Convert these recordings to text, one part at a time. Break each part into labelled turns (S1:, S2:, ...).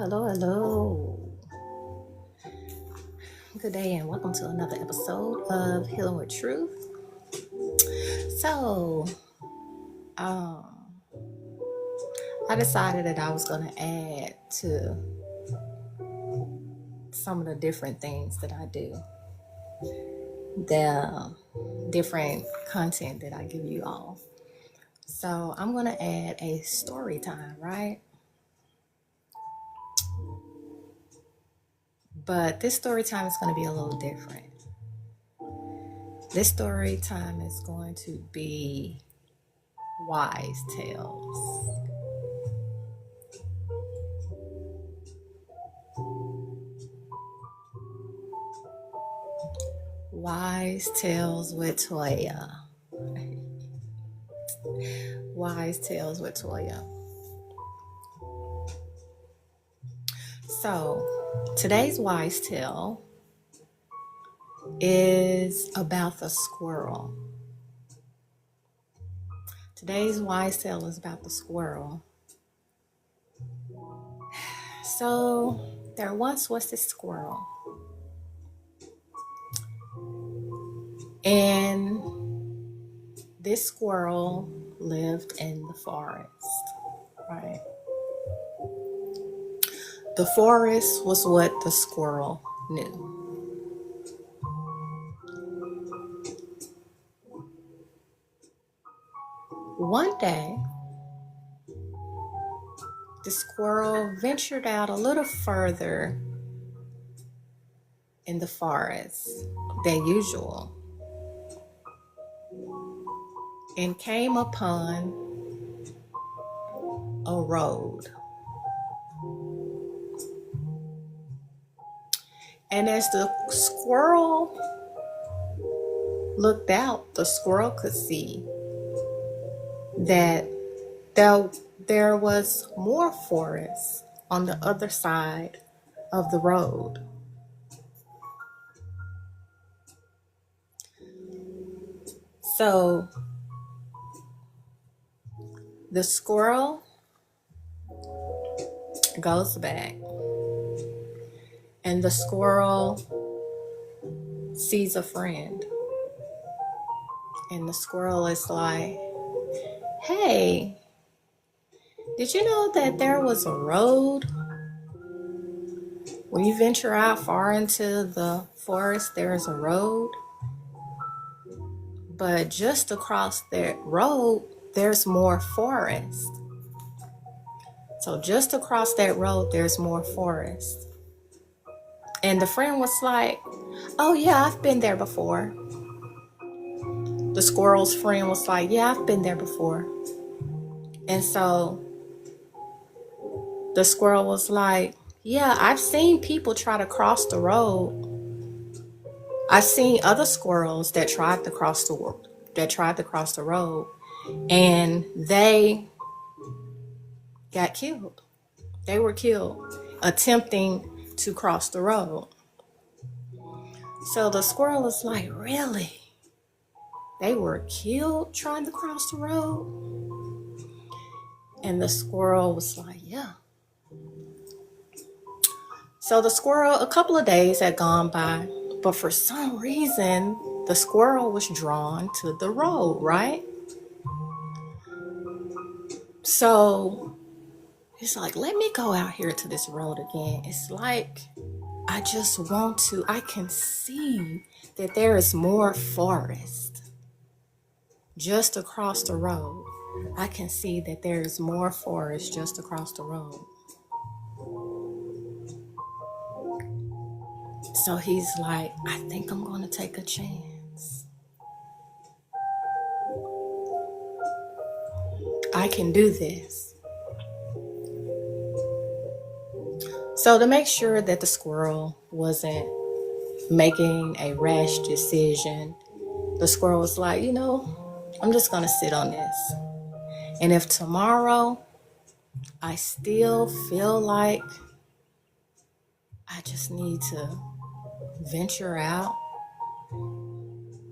S1: Hello. Good day and welcome to another episode of Healing with Truth. So, I decided that I was going to add to some of the different things that I do, the different content that I give you all. So, I'm going to add a story time, right? But this story time is going to be a little different. This story time is going to be wise tales. Wise Tales with Toya. Wise Tales with Toya. So, today's wise tale is about the squirrel. Today's wise tale is about the squirrel. So, there once was this squirrel. And this squirrel lived in the forest, right? The forest was what the squirrel knew. One day, the squirrel ventured out a little further in the forest than usual and came upon a road. And as the squirrel looked out, the squirrel could see that there was more forest on the other side of the road. So the squirrel goes back, and the squirrel sees a friend. And the squirrel is like, "Hey, did you know that there was a road? When you venture out far into the forest, there is a road. But just across that road, there's more forest. So just across that road, there's more forest." And the friend was like, "Oh yeah, I've been there before." The squirrel's friend was like, "Yeah, I've been there before." And so the squirrel was like, "Yeah, I've seen people try to cross the road. I've seen other squirrels that tried to cross the road, and they got killed. They were killed attempting to cross the road." So the squirrel is like, "Really? They were killed trying to cross the road?" And the squirrel was like, "Yeah." So a couple of days had gone by, but for some reason, the squirrel was drawn to the road, right? So he's like, "Let me go out here to this road again. It's like I can see that there is more forest just across the road. I can see that there is more forest just across the road." So he's like, "I think I'm going to take a chance. I can do this." So to make sure that the squirrel wasn't making a rash decision, the squirrel was like, "I'm just going to sit on this. And if tomorrow I still feel like I just need to venture out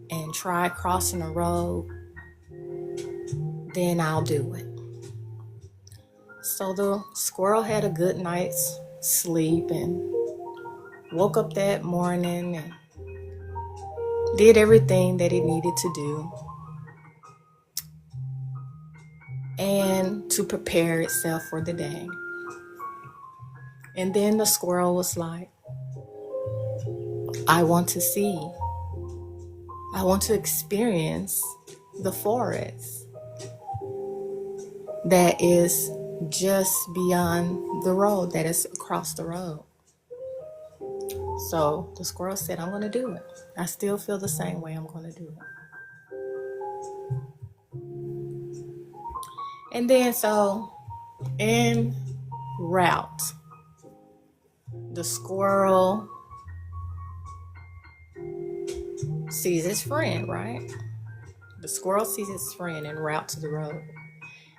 S1: and try crossing the road, then I'll do it." So the squirrel had a good night's sleep and woke up that morning and did everything that it needed to do and to prepare itself for the day. And then the squirrel was like, I want to see. I want to experience the forest that is just beyond the road, that is across the road. So the squirrel said, I'm going to do it. I still feel the same way. I'm going to do it. And then so en route, the squirrel sees his friend, right? The squirrel sees his friend en route to the road.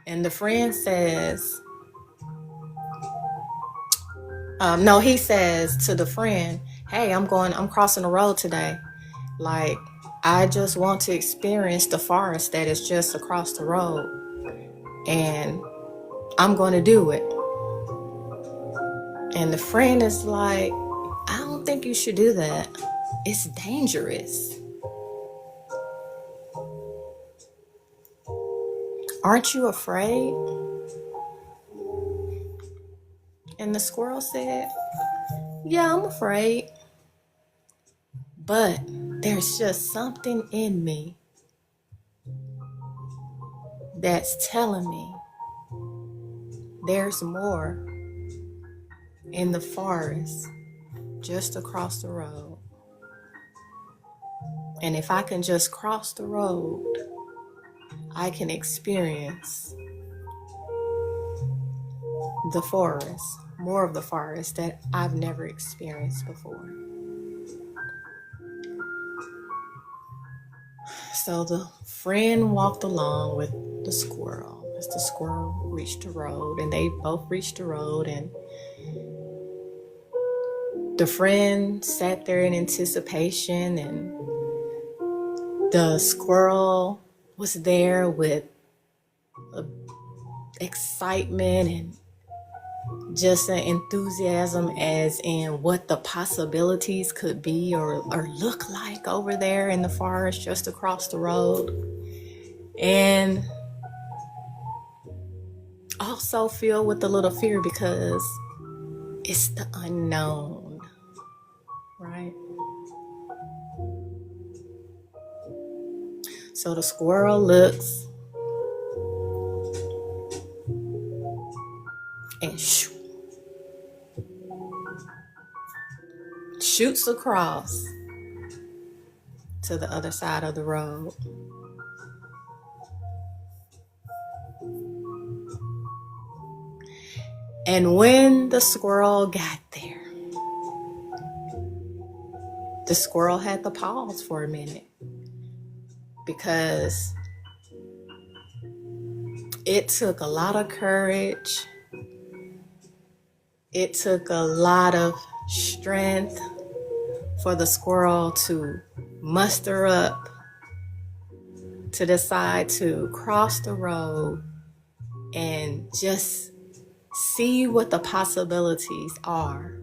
S1: And the friend says, he says to the friend, hey, I'm crossing the road today. Like, I just want to experience the forest that is just across the road. And I'm going to do it. And the friend is like, I don't think you should do that. It's dangerous. Aren't you afraid? And the squirrel said, yeah, I'm afraid. But there's just something in me that's telling me there's more in the forest just across the road. And if I can just cross the road, I can experience the forest, more of the forest that I've never experienced before. So the friend walked along with the squirrel as the squirrel reached the road, and they both reached the road, and the friend sat there in anticipation, and the squirrel was there with excitement and just an enthusiasm as in what the possibilities could be or look like over there in the forest just across the road. And also filled with a little fear because it's the unknown, right? So the squirrel looks and shoots across to the other side of the road. And when the squirrel got there, the squirrel had to pause for a minute because it took a lot of courage. It took a lot of strength for the squirrel to muster up to decide to cross the road and just see what the possibilities are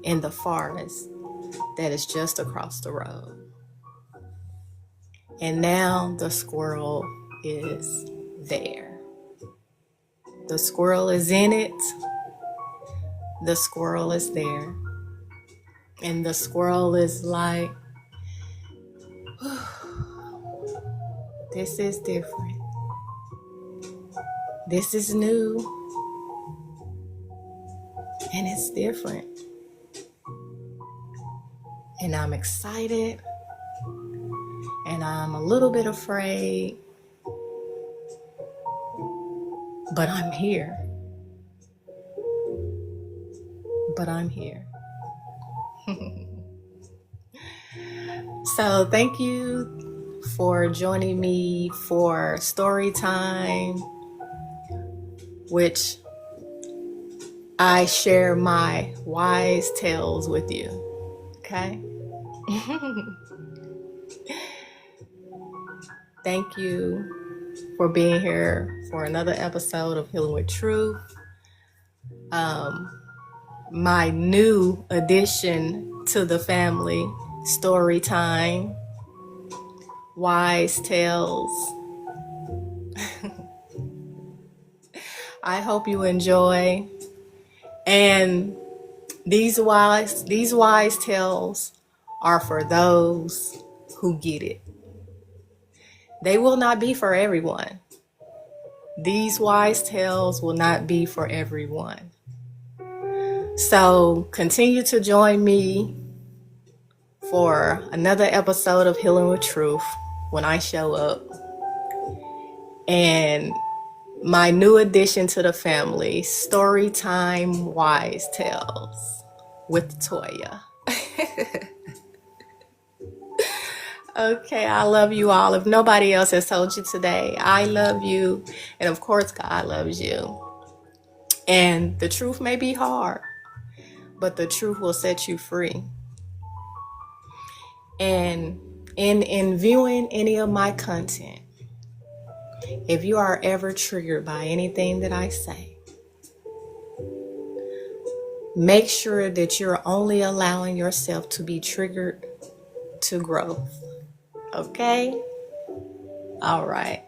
S1: in the forest that is just across the road. And now the squirrel is there. The squirrel is in it. The squirrel is there. And the squirrel is like, this is different. This is new. And it's different. And I'm excited. And I'm a little bit afraid. But I'm here. But I'm here. So thank you for joining me for story time, which I share my wise tales with you. Okay? Thank you for being here for another episode of Healing with Truth. my new addition to the family, story time, wise tales. I hope you enjoy. And these wise tales are for those who get it. They will not be for everyone. These wise tales will not be for everyone. So continue to join me for another episode of Healing with Truth when I show up. And my new addition to the family, Storytime Wise Tales with Toya. Okay, I love you all. If nobody else has told you today, I love you. And of course, God loves you. And the truth may be hard, but the truth will set you free. And in viewing any of my content, if you are ever triggered by anything that I say, make sure that you're only allowing yourself to be triggered to growth. Okay? All right.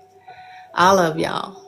S1: I love y'all.